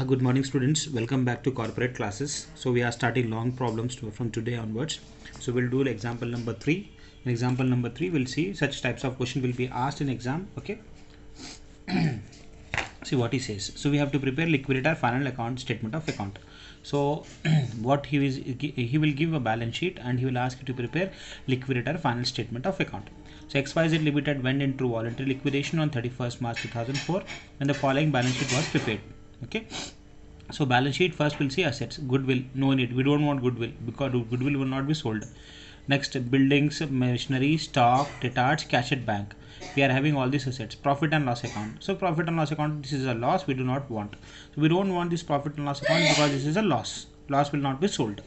Good morning students, welcome back to corporate classes. So we are starting long problems from today onwards. So we'll do example number 3. In example number 3 we'll see such types of question will be asked in exam. Okay. See what he says. So we have to prepare liquidator final account statement of account. So what he will give a balance sheet and he will ask you to prepare liquidator final statement of account. So XYZ Limited went into voluntary liquidation on 31st March 2004 and the following balance sheet was prepared. Okay. So balance sheet, first we'll see assets. Goodwill, no need, we don't want goodwill because goodwill will not be sold. Next, buildings, machinery, stock, debtors, cash at bank. We are having all these assets. Profit and loss account. So profit and loss account, this is a loss we do not want. So we don't want this profit and loss account because this is a loss. Loss will not be sold.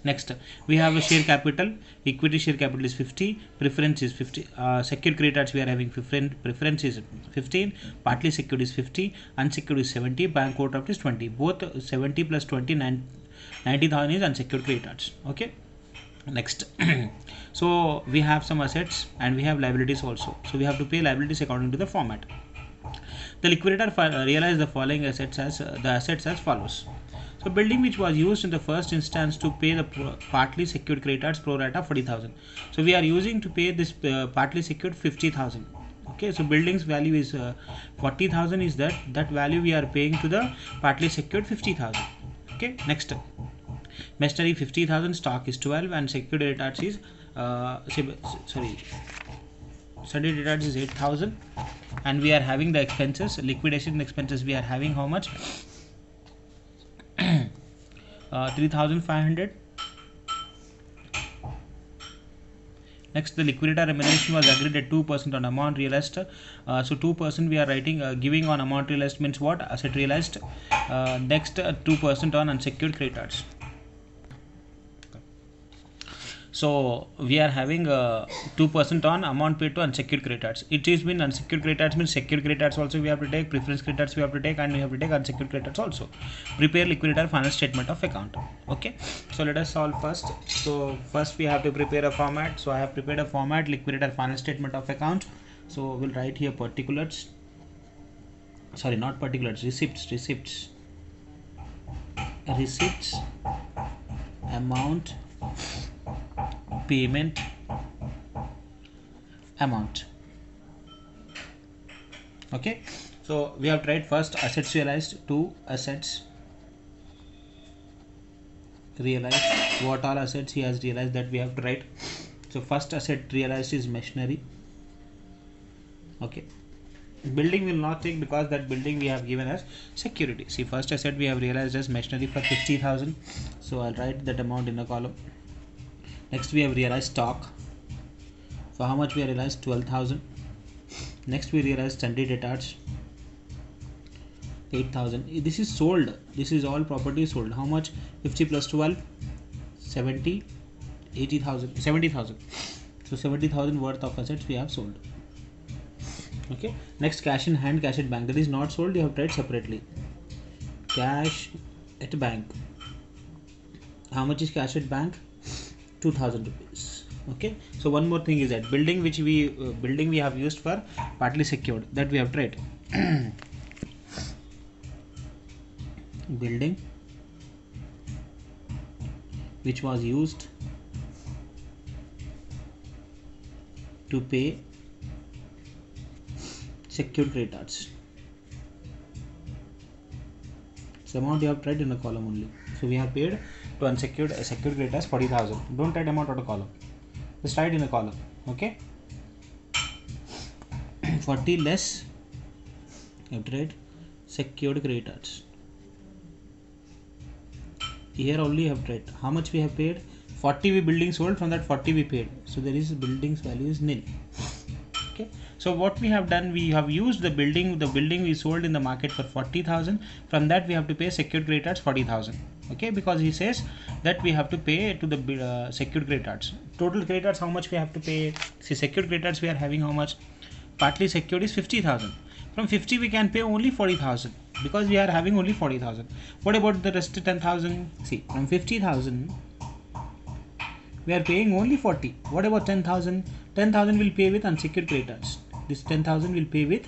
Next, we have a share capital. Equity share capital is 50. Preference is 50. Secured creditors we are having preference is 15. Partly secured is 50. Unsecured is 70. Bank overdraft is 20. Both 70 plus 20, 90,000 is unsecured creditors. Okay. Next, so we have some assets and we have liabilities also. So we have to pay liabilities according to the format. The liquidator realized the following assets as follows. So building which was used in the first instance to pay the partly secured creditors pro rata 40,000. So we are using to pay this partly secured 50,000. Okay, so building's value is 40,000 is that value we are paying to the partly secured 50,000. Okay, next. Machinery 50,000, stock is 12 and secured creditors is study creditors is 8,000 and we are having the expenses, liquidation expenses we are having how much? 3,500. Next, the liquidator remuneration was agreed at 2% on amount realized. So 2% we are writing giving on amount realized means what? Asset realized. Next, 2% on unsecured creditors. So we are having 2% on amount paid to unsecured creditors. It is been unsecured creditors means secured creditors also we have to take, preference creditors we have to take, and we have to take unsecured creditors also. Prepare liquidator final statement of account. Okay. So let us solve first. So first we have to prepare a format. So I have prepared a format liquidator final statement of account. So we'll write here particulars. Sorry, not particulars. Receipts. Amount. Payment amount. Okay, so we have tried first assets realized, 2 assets realized. What all assets he has realized that we have to write. So first asset realized is machinery. Okay, building will not take because that building we have given as security. See, first asset we have realized as machinery for 50,000. So I'll write that amount in a column. Next we have realized stock. For how much we have realized? 12,000. Next we realized sundry debtors 8,000. This is sold. This is all property sold. How much? 50 plus 12 70 80,000 70,000. So 70,000 worth of assets we have sold. Okay. Next, cash in hand, cash at bank. That is not sold. You have tried separately. Cash at bank. How much is cash at bank? 2,000 rupees. Okay, so one more thing is that building which we have used for partly secured, that we have tried. Building which was used to pay secured creditors. So amount you have tried in a column only. So we have paid to unsecured secured creditors 40,000. Don't write amount out of column. Just write in a column. Okay. 40 less you have to write secured creditors. Here only you have to write how much we have paid. 40 we building sold, from that 40 we paid. So there is building's value is nil. Okay. So what we have done, we have used the building we sold in the market for 40,000. From that we have to pay secured creditors 40,000. Okay, because he says that we have to pay to the secured creditors. Total creditors how much we have to pay? See, secured creditors we are having how much? Partly secured is 50,000. From 50 we can pay only 40,000 because we are having only 40,000. What about the rest 10,000? See, from 50,000 we are paying only 40. What about 10,000? 10,000 will pay with unsecured creditors. This 10,000 will pay with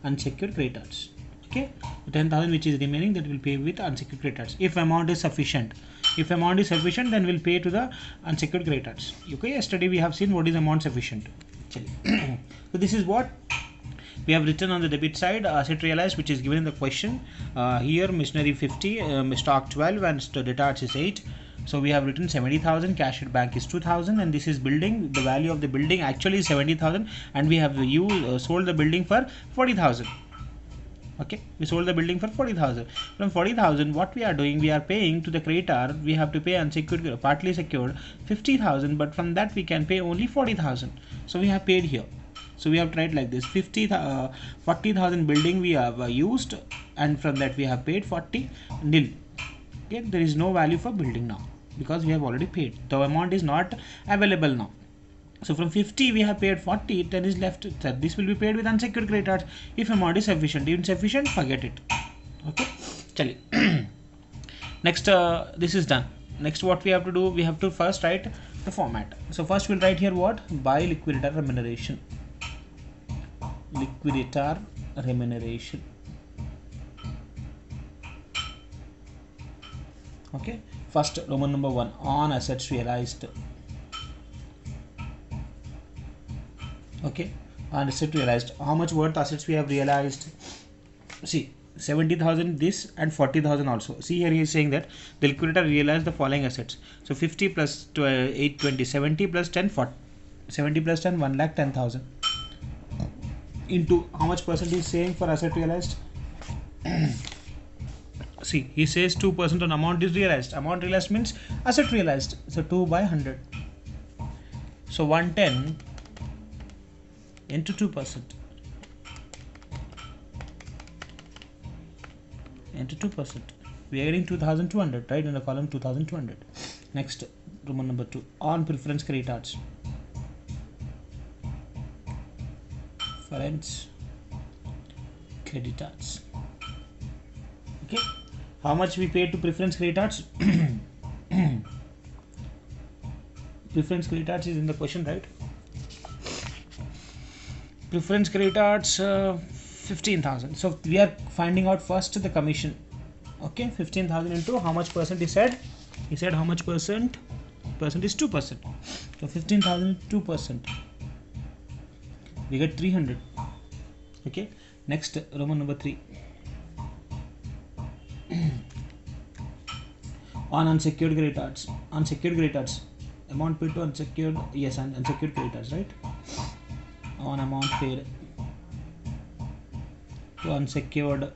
unsecured creditors. Okay. Okay, 10,000 which is remaining, that will pay with unsecured creditors. If amount is sufficient, then we'll pay to the unsecured creditors. Okay, yesterday we have seen what is amount sufficient. So this is what we have written on the debit side. Asset realized, which is given in the question. Here machinery 50, stock 12, and debtors is 8. So we have written 70,000, cash at bank is 2,000, and this is building. The value of the building actually is 70,000, and we have sold the building for 40,000. Okay, we sold the building for 40,000. From 40,000, what we are doing, we are paying to the creditor. We have to pay unsecured, partly secured 50,000, but from that we can pay only 40,000. So we have paid here. So we have tried like this: 40,000 building we have used, and from that we have paid 40 nil. Okay, there is no value for building now because we have already paid. The amount is not available now. So from 50 we have paid 40, 10 is left. So this will be paid with unsecured creditors if amount is sufficient. If insufficient, forget it. Okay, chali. Next, this is done. Next, what we have to do, we have to first write the format. So first we'll write here what? By liquidator remuneration. Liquidator remuneration. Okay, first Roman number 1, on assets realized. Okay, on asset realized, how much worth assets we have realized? See, 70,000 this and 40,000 also. See, here he is saying that the liquidator realized the following assets. So 50 plus 8, 20, 70 plus 10, 40, 70 plus 10, 1,10,000 into how much percent he is saying for asset realized? See, he says 2% on amount is realized. Amount realized means asset realized. So 2 by 100. So 110 into 2% into 2%. We are getting 2,200, right? In the column 2,200. Next, Roman number 2, on preference creditors. Preference creditors. Okay, how much we paid to preference creditors? Preference creditors is in the question, right? Preference creditors 15,000. So we are finding out first the commission. Okay, 15,000 into how much percent he said? He said how much percent? Percent is 2%. So 15,000 2%. We get 300. Okay. Next, Roman number 3. On unsecured creditors. Unsecured creditors. Amount paid to unsecured. Yes, unsecured creditors, right? On amount paid to unsecured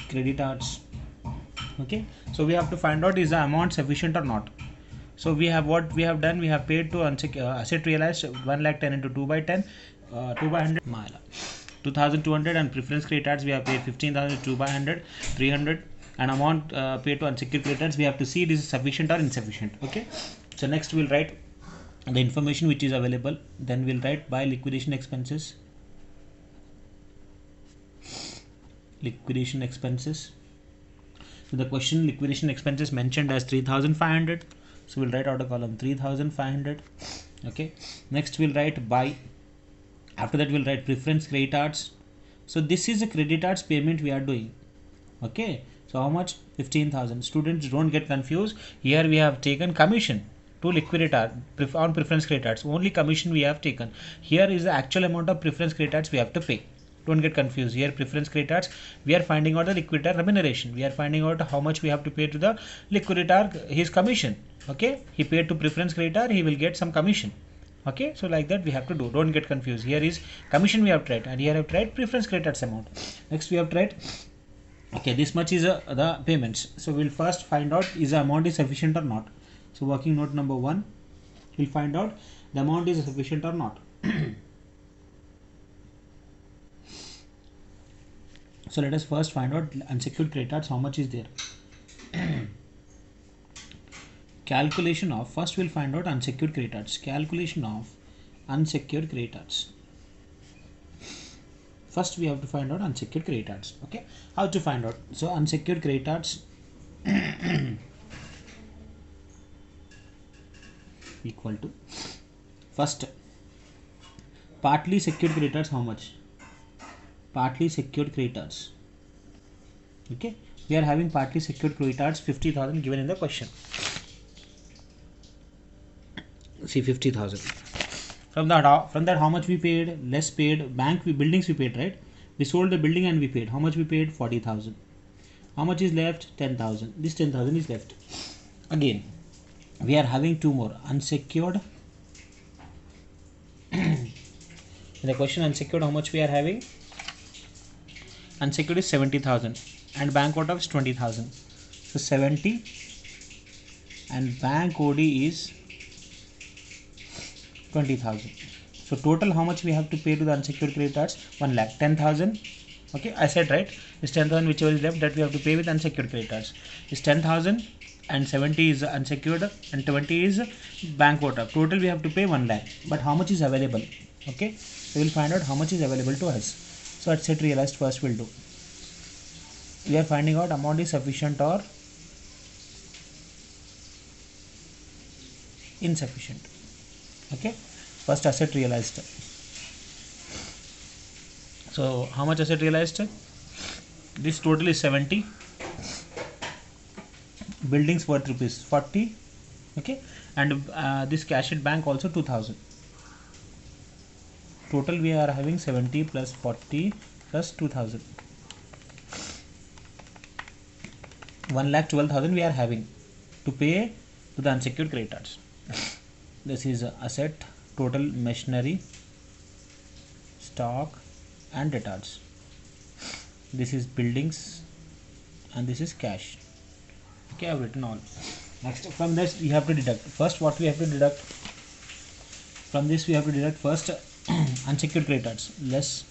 creditors. Okay, so we have to find out is the amount sufficient or not. So we have what we have done, we have paid to asset realized 1,10,000 into 2 by 10, 2 by 100 mile 2,200, and preference creditors we have paid 15,000 2 by 100 300, and amount paid to unsecured creditors we have to see this is sufficient or insufficient. Okay, so next we'll write the information which is available, then we'll write by liquidation expenses. Liquidation expenses. So the question liquidation expenses mentioned as 3,500. So we'll write out a column 3,500. Okay. Next we'll write by. After that we'll write preference creditors. So this is a creditors payment we are doing. Okay. So how much? 15,000. Students, don't get confused. Here we have taken commission to liquidator on preference creditors. Only commission we have taken. Here is the actual amount of preference creditors we have to pay. Don't get confused. Here preference creditors, we are finding out the liquidator remuneration. We are finding out how much we have to pay to the liquidator, his commission. Okay, he paid to preference creditor, he will get some commission. Okay, so like that we have to do. Don't get confused. Here is commission we have tried, and here I have tried preference creditors amount. Next we have tried. Okay, this much is the payments. So we'll first find out is the amount is sufficient or not. So working note number 1, we'll find out the amount is sufficient or not. So let us first find out unsecured creditors, how much is there. Calculation of, first we'll find out unsecured creditors. Calculation of unsecured creditors. First we have to find out unsecured creditors. Okay, how to find out? So unsecured creditors equal to, first partly secured creditors how much? partly secured creditors. Okay, we are having partly secured creditors 50,000 given in the question. See 50,000. From that how much we paid? Less paid buildings we paid, right? We sold the building and we paid. How much we paid? 40,000. How much is left? 10,000. This 10,000 is left. Again, we are having two more unsecured. In the question unsecured, how much we are having? Unsecured is 70,000 and bank OD is 20,000. So 70 and bank OD is 20,000. So total how much we have to pay to the unsecured creditors? 1 lakh. 10,000. Okay, I said right. Is 10,000 whichever is left that we have to pay with unsecured creditors. Is 10,000 and 70 is unsecured and 20 is bank OD. Total we have to pay 1 lakh. But how much is available? Okay, so we'll find out how much is available to us. So at set realized first we'll do. We are finding out amount is sufficient or insufficient. Okay, first asset realized. So how much asset realized? This total is 70. Buildings worth rupees 40. Okay, and this cash at bank also 2,000. Total we are having 70 plus 40 plus 2,000. 1,12,000 we are having to pay to the unsecured creditors. This is asset, total machinery, stock and debtors. This is buildings and this is cash. Okay, I have written all. Next, from this we have to deduct. First, what we have to deduct? From this we have to deduct first unsecured creditors less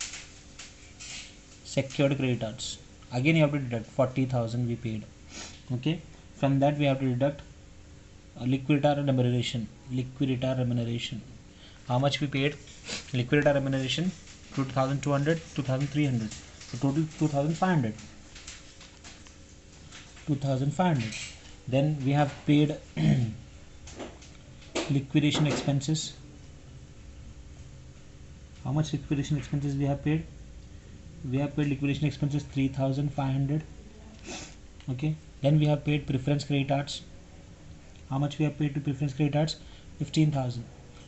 secured creditors. Again you have to deduct 40,000 we paid. Okay, from that we have to deduct liquidator remuneration. How much we paid? Liquidator remuneration 2,200, 2,300. So total 2,500. 2,500. Then we have paid liquidation expenses. How much liquidation expenses we have paid? We have paid liquidation expenses 3,500. Okay. Then we have paid preference creditors. How much we have paid to preference creditors? 15,000.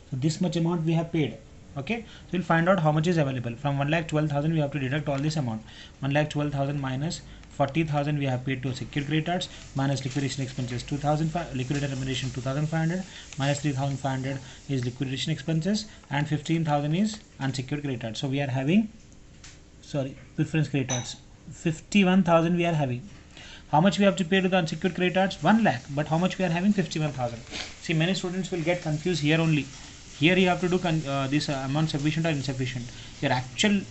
So this much amount we have paid. Okay. So we'll find out how much is available. From 1,12,000 we have to deduct all this amount. 1,12,000 minus 40,000 we have paid to secured creditors minus liquidation expenses 2,000, liquidator remuneration 2,500 minus 3,500 is liquidation expenses and 15,000 is unsecured creditors. So we are having preference creditors 51,000 we are having. How much we have to pay to the unsecured creditors? 1 lakh. But how much we are having? 51,000. See, many students will get confused here only. Here you have to do this amount sufficient or insufficient. Your actual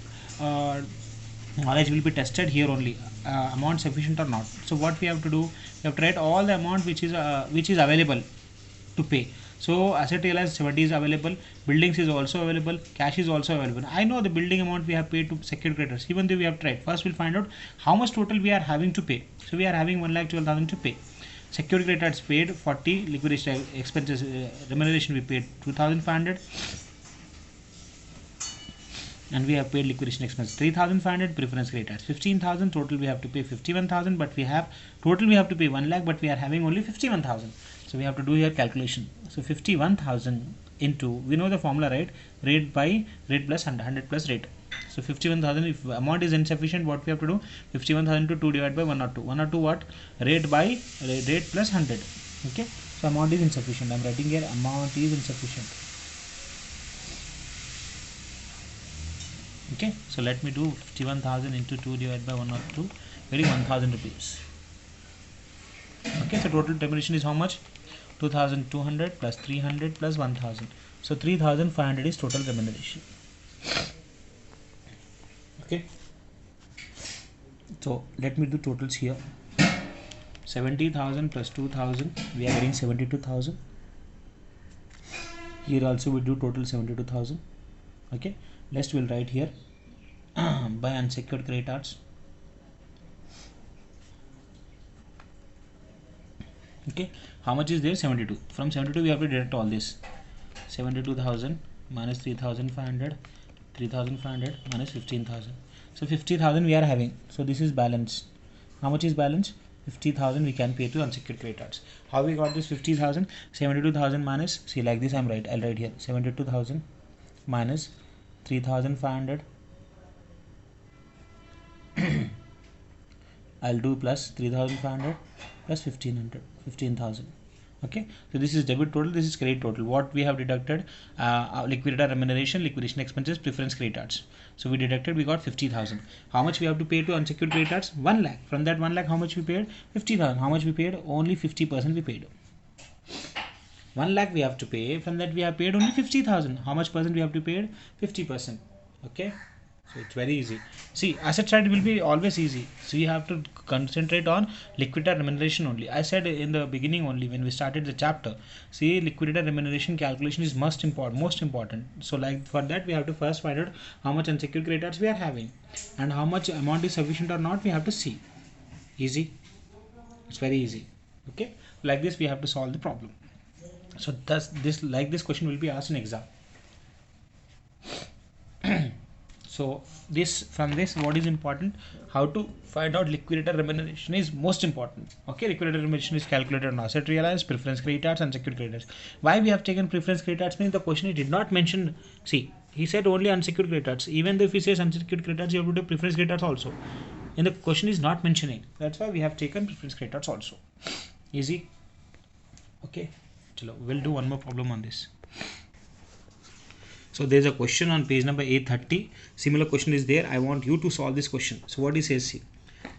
knowledge will be tested here only. Amount sufficient or not. So what we have to do? We have to write all the amount which is available to pay. So asset realized 70 is available, buildings is also available, cash is also available. I know the building amount we have paid to secured creditors. Even though we have tried, first we'll find out how much total we are having to pay. So we are having 1,12,000 to pay. Secured creditors paid 40, liquidation expenses remuneration we paid 2,500, and we have paid liquidation expense 3,500, preference creditors 15,000. Total we have to pay 51,000, but we have to pay 1 lakh, but we are having only 51,000. So we have to do here calculation. So 51,000 into, we know the formula, right? Rate by rate plus 100 plus rate. So 51,000, if amount is insufficient, what we have to do? 51,000 to 2 divided by 102. 102 what? Rate by rate plus 100. Okay. So amount is insufficient. I am writing here amount is insufficient. Okay. So let me do 51,000 into 2 divided by 102. Very 1,000 rupees. Okay. So total termination is how much? 2,200 plus 300 plus 1,000. So 3,500 is total remuneration. Okay. So let me do totals here. 70,000 plus 2,000. We are getting 72,000. Here also we do total 72,000. Okay. Next we'll write here by unsecured creditors. Okay, how much is there? 72. From 72 we have to deduct all this. 72,000 minus 3,500, 3,500 minus 15,000. So 50,000 we are having. So this is balance. How much is balance? 50,000 we can pay to unsecured creditors. How we got this 50,000? 72,000 minus, see like this I'll write here 72,000 minus 3,500. I'll do plus 3,500 plus 15,000. Okay, so this is debit total, this is credit total. What we have deducted? Liquidator remuneration, liquidation expenses, preference creditors. So we deducted, we got 50,000. How much we have to pay to unsecured creditors? 1 lakh. From that 1 lakh, how much we paid? 50,000. How much we paid? Only 50% we paid. 1 lakh we have to pay. From that we have paid only 50,000. How much percent we have to pay? 50%. Okay. So it's very easy. See, asset side will be always easy. So you have to concentrate on liquidator remuneration only. I said in the beginning only when we started the chapter. See, liquidator remuneration calculation is most important. So like for that we have to first find out how much unsecured creditors we are having and how much amount is sufficient or not. We have to see. Easy. It's very easy. Okay. Like this we have to solve the problem. So thus this question will be asked in exam. So from this what is important? How to find out liquidator remuneration is most important. Okay, liquidator remuneration is calculated on asset realized, preference creditors, unsecured creditors. Why we have taken preference creditors means the question did not mention. See, he said only unsecured creditors. Even if he says unsecured creditors, you have to do preference creditors also. And the question is not mentioning. That's why we have taken preference creditors also. Easy. Okay. Chalo, we'll do one more problem on this. So there's a question on page number 830. Similar question is there. I want you to solve this question. So what he says here,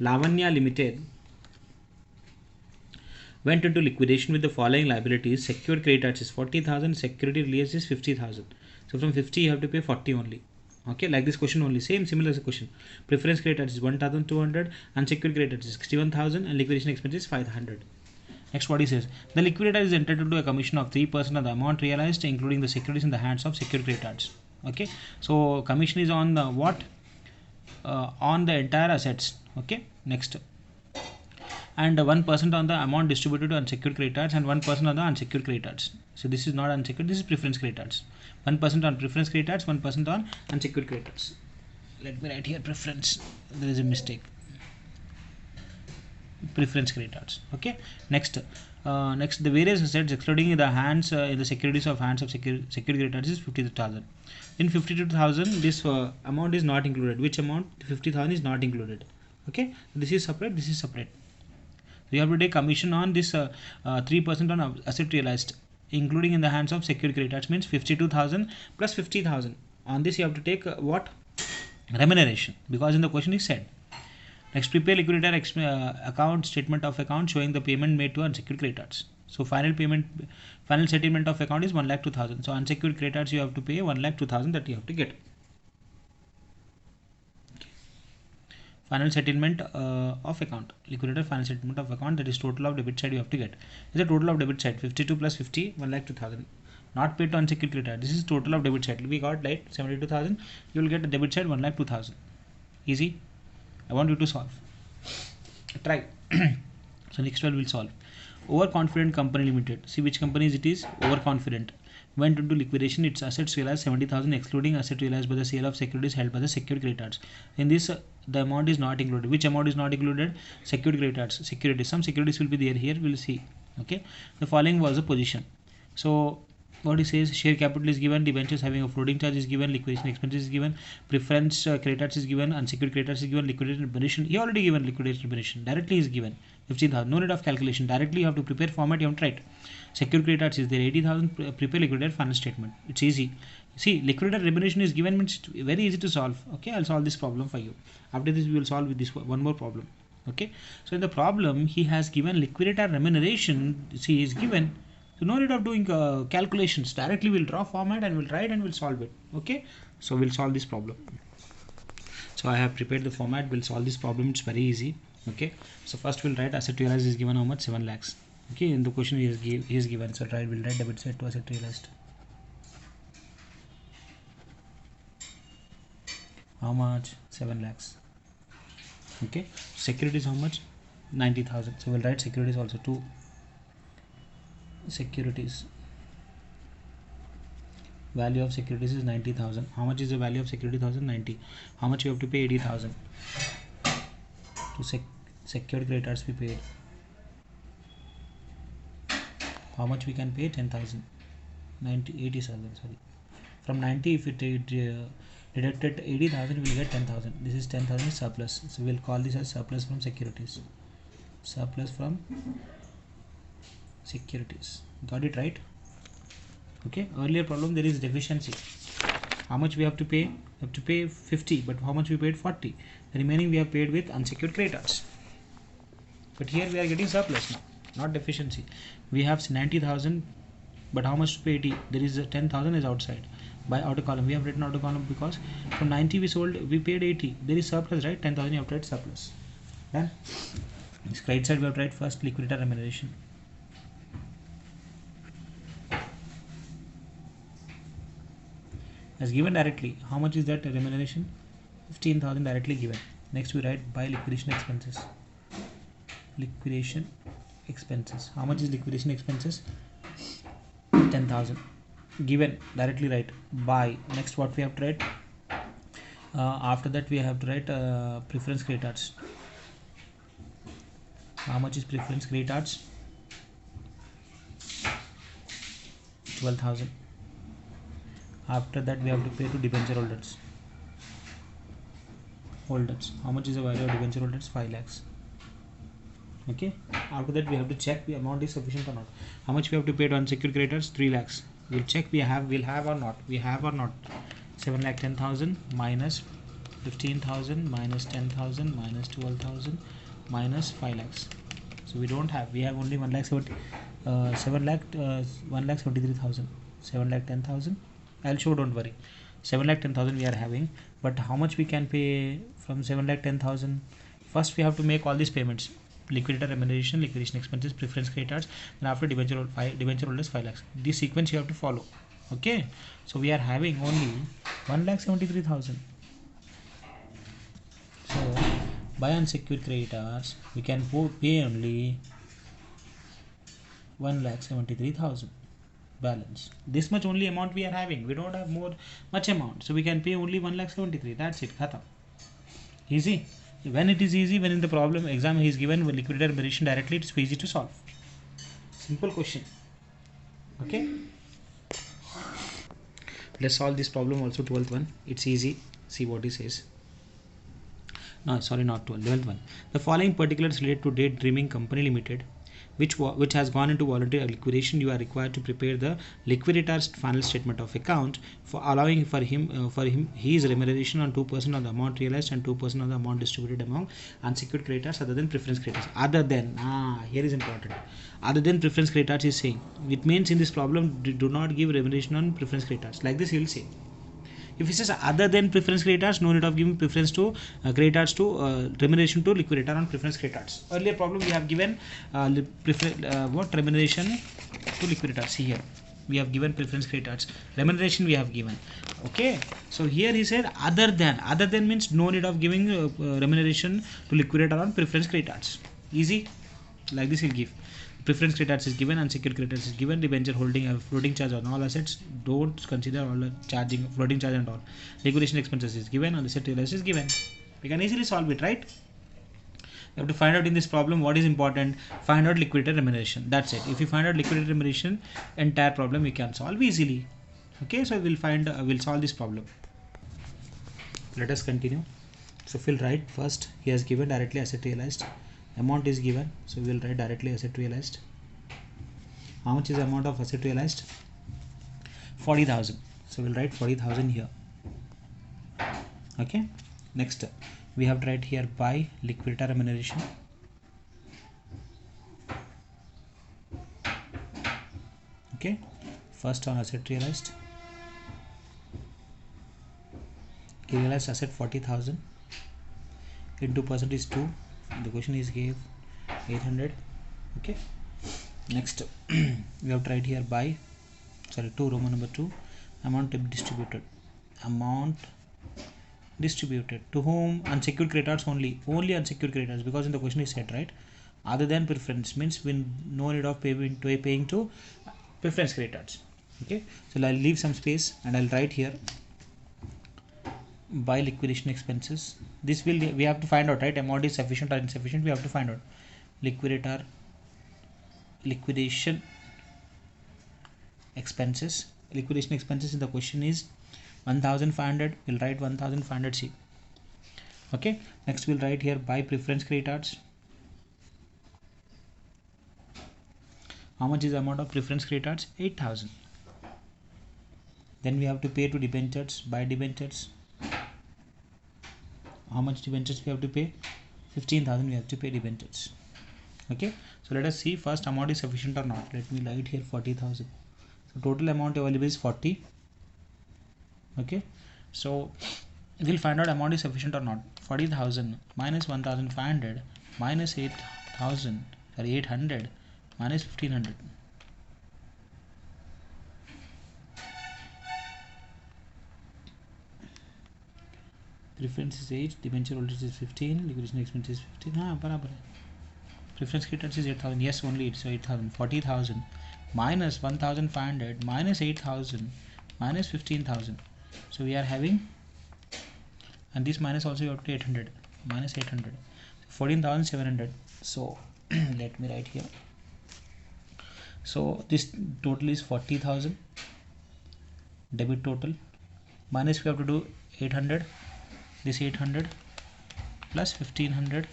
Lavanya Limited went into liquidation with the following liabilities. Secured creditors is 40,000, security release is 50,000. So from 50 you have to pay 40 only. Okay, like this question only. Similar question. Preference creditors is 1,200, unsecured creditors is 61,000, and liquidation expense is 500. Next, what he says, the liquidator is entitled to a commission of 3% of the amount realized, including the securities in the hands of secured creditors. Okay, so commission is on the what? On the entire assets. Okay, next, and 1% on the amount distributed to unsecured creditors and 1% on the unsecured creditors. So this is not unsecured, this is preference creditors. 1% on preference creditors, 1% on unsecured creditors. Let me write here preference. There is a mistake. Preference creditors. Okay, next the various assets excluding the hands in the securities of hands of secured creditors is 52,000. In 52,000 this amount is not included. Which amount? 50,000 is not included. Okay, this is separate, this is separate. So you have to take commission on this 3% on asset realized, including in the hands of secured creditors, means 52,000 plus 50,000. On this you have to take what? Remuneration, because in the question is said. Next, prepare liquidator account statement of account showing the payment made to unsecured creditors. So final settlement of account is 1,02,000. So unsecured creditors you have to pay 1,02,000 that you have to get. Okay. Final settlement of account. Liquidator final settlement of account, that is total of debit side you have to get. This is the total of debit side, 52 plus 50, 1,02,000. Not paid to unsecured creditor. This is total of debit side. We got like 72,000. You will get the debit side 1,02,000. Easy. I want you to solve. Try. So next one will solve. Overconfident Company Limited. See which company it is? Overconfident. Went into liquidation. Its assets realized 70,000, excluding asset realized by the sale of securities held by the secured creditors. In this, the amount is not included. Which amount is not included? Secured creditors. Securities. Some securities will be there here. We'll see. Okay. The following was a position. So what he says, share capital is given, debentures having a floating charge is given, liquidation expenses is given, preference creditors is given, unsecured creditors is given, liquidation remuneration. He already given liquidation remuneration. Directly is given 15,000. No need of calculation. Directly you have to prepare format. You have to write. Secured creditors is there 80,000. Prepare liquidator final statement. It's easy. See, liquidator remuneration is given means very easy to solve. Okay, I'll solve this problem for you. After this, we will solve with this one more problem. Okay, so in the problem he has given liquidator remuneration. See, is given. So no need of doing calculations. Directly we'll draw format and we'll write and we'll solve it. Okay, so we'll solve this problem. So I have prepared the format. We'll solve this problem. It's very easy. Okay, so first we'll write asset realized is given how much? 7 lakhs. Okay, in the question he is given. So we'll write debit side to asset realized. How much? 7 lakhs. Okay, securities how much? 90,000. So we'll write securities also to securities Value of securities is 90,000. How much is the value of security? 1090. How much you have to pay? 80,000. To secured creditors we paid. How much we can pay? 10,000. 87. Sorry. From 90, if it deducted 80,000, we will get 10,000. This is 10,000 surplus. So we'll call this as surplus from securities. Surplus from securities. Got it right? Okay. Earlier problem there is deficiency. How much we have to pay? We have to pay 50, but how much we paid? 40. The remaining we have paid with unsecured creditors. But here we are getting surplus now, not deficiency. We have 90,000, but how much to pay? 80. There is 10,000 is outside. By outer column, we have written outer column because from 90 we paid 80. There is surplus, right? 10,000 you have to write surplus. Done. This credit side we have to write first liquidator remuneration. As given directly. How much is that remuneration? 15,000 directly given. Next we write by liquidation expenses. Liquidation expenses. How much is liquidation expenses? 10,000. Given directly write by. Next what we have to write? After that we have to write preference creditors. How much is preference creditors? 12,000. After that we have to pay to debenture holders. How much is the value of debenture holders? 5 lakhs. Okay. After that we have to check the amount is sufficient or not. How much we have to pay to unsecured creditors? 3 lakhs. We'll check we'll have or not. We have or not. 7,10,000 minus 15,000 minus 10,000 minus 12,000 minus 5 lakhs. So we don't have. We have only 1,73,000. 7,10,000. I'll show. Don't worry. 7,10,000 we are having. But how much we can pay from 7,10,000? First we have to make all these payments. Liquidator remuneration, liquidation expenses, preference creditors, then after debenture holders 5 lakhs. This sequence you have to follow. Okay. So we are having only 1,73,000. So by unsecured creditors we can pay only 1,73,000 balance. This much only amount we are having. We don't have much amount. So we can pay only 1,73,000. That's it. Khatam. Easy. When it is easy, when in the problem exam he is given liquidator remuneration directly, it's easy to solve. Simple question. Okay. Let's solve this problem also. 12th one. It's easy. See what he says. No, sorry, not 11th one. The following particulars relate to Date Dreaming Company Limited, which has gone into voluntary liquidation. You are required to prepare the liquidator's final statement of account for allowing for him his remuneration on 2% of the amount realized and 2% of the amount distributed among unsecured creditors other than preference creditors. Other than, here is important. Other than preference creditors is saying. It means in this problem do not give remuneration on preference creditors. Like this he will say. If he says other than preference creditors, no need of giving preference to creditors to remuneration to liquidator on preference creditors. Earlier problem we have given what remuneration to liquidators. Here we have given preference creditors, remuneration we have given. Okay, so here he said other than means no need of giving remuneration to liquidator on preference creditors. Easy, like this he'll give. Preference creditors is given, unsecured creditors is given, debenture holding a floating charge on all assets. Don't consider all the charging, floating charge and all. Liquidation expenses is given, and the asset realized is given. We can easily solve it, right? You have to find out in this problem what is important. Find out liquidator remuneration. That's it. If you find out liquidator remuneration, entire problem we can solve easily. Okay, so we'll solve this problem. Let us continue. So we'll write first. He has given directly asset realized. Amount is given, so we will write directly asset realized. How much is the amount of asset realized? 40,000. So we'll write 40,000 here. Okay. Next, we have to write here by liquidator remuneration. Okay. First on asset realized. He realized asset 40,000. Into percent is 2. The question is gave 800. Okay. Next we have tried here by 2 Roman number 2 amount distributed. Amount distributed to whom? Unsecured creditors only unsecured creditors, because in the question is said, right, other than preference means we no need of paying to preference creditors. Okay, so I'll leave some space and I'll write here by liquidation expenses. This will, we have to find out, right? Amount is sufficient or insufficient, we have to find out. Liquidator liquidation expenses. Liquidation expenses in the question is 1500. We'll write 1500 C. Okay, next we'll write here by preference creditors. How much is the amount of preference creditors? 8000. Then we have to pay to debentures, by debentures. How much debentures we have to pay? 15,000 we have to pay debentures. Okay, so let us see first amount is sufficient or not. Let me write here 40,000. So total amount available is 40. Okay, so we'll find out amount is sufficient or not. 40,000 minus 1,500 minus 8,000, sorry 800 minus 1,500. Preference is 8, debenture holders is 15, liquidation expense is 15. Barabar. Preference creditors is 8,000. Yes, only it's 8,000. 40,000 minus 1,500 minus 8,000 minus 15,000. So we are having, and this minus also you have to 800 minus 800, 14,700. So let me write here. So this total is 40,000 debit total, minus we have to do 800, this 800 plus 1,500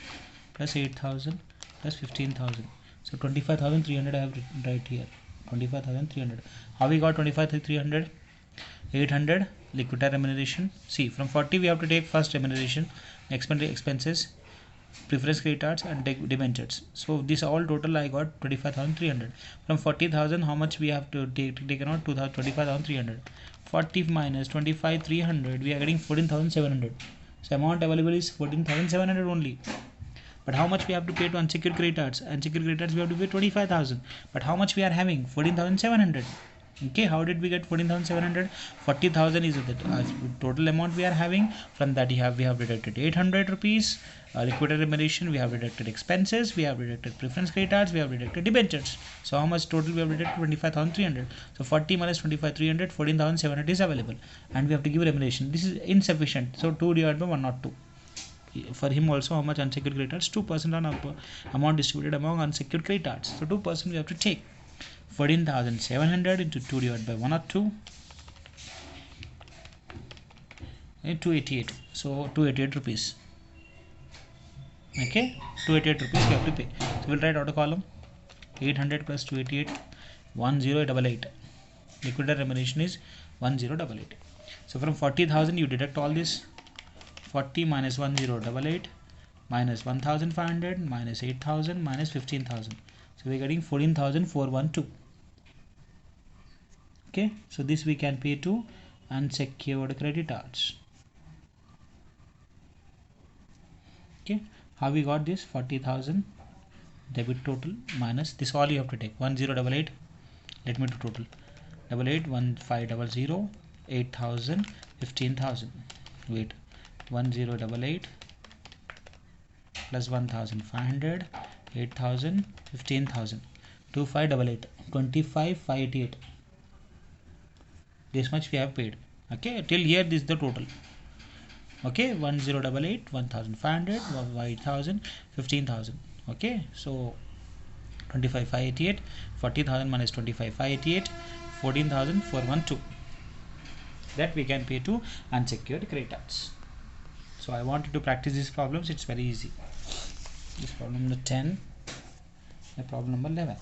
plus 8,000 plus 15,000. So 25,300 I have written right here. 25,300. How we got 25,300? 800 liquidator remuneration. See, from 40 we have to take first remuneration, expenses, preference creditors and debentures. So this all total I got 25,300. From 40,000 how much we have to take out? 25,300. 40 minus 25,300 we are getting 14,700. So amount available is 14,700 only. But how much we have to pay to unsecured creditors? Unsecured creditors we have to pay 25,000. But how much we are having? 14,700. Okay, how did we get 14,700? 40,000 is the total amount we are having. From that we have deducted 800 rupees liquidator remuneration, we have deducted expenses, we have deducted preference creditors, we have deducted debentures. So how much total we have deducted? 25,300. So 40 minus 25,300, 14,700 is available, and we have to give remuneration. This is insufficient, so 2 divided by 102. For him also, how much unsecured creditors? 2% on amount distributed among unsecured creditors. So 2% we have to take. 14,700 into 2 divided by 102, 288. So 288 rupees. Okay, 288 rupees we have to pay. So we'll write outer column 800 plus 288, 1088. Liquidator remuneration is 1088. So from 40,000 you deduct all this. 40 minus 1088 minus 1,500 minus 8,000 minus 15,000. So we are getting 14,412. Okay, so this we can pay to unsecured creditors. Okay, how we got this? 40,000 debit total minus this, all you have to take 1088. Let me do total. 88 1500 8,000 15,000. Wait, 1088 plus 1,500 8,000 15,000. 2588 25,588. This much we have paid. Okay, till here this is the total. Okay, 1088 1,500 8,000 15,000. Okay, so 25,588, 40,000 minus 25,588, 14,412. That we can pay to unsecured creditors. So I wanted to practice these problems. It's very easy. This problem number 10, the problem number 11.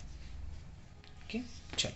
Okay, chalo.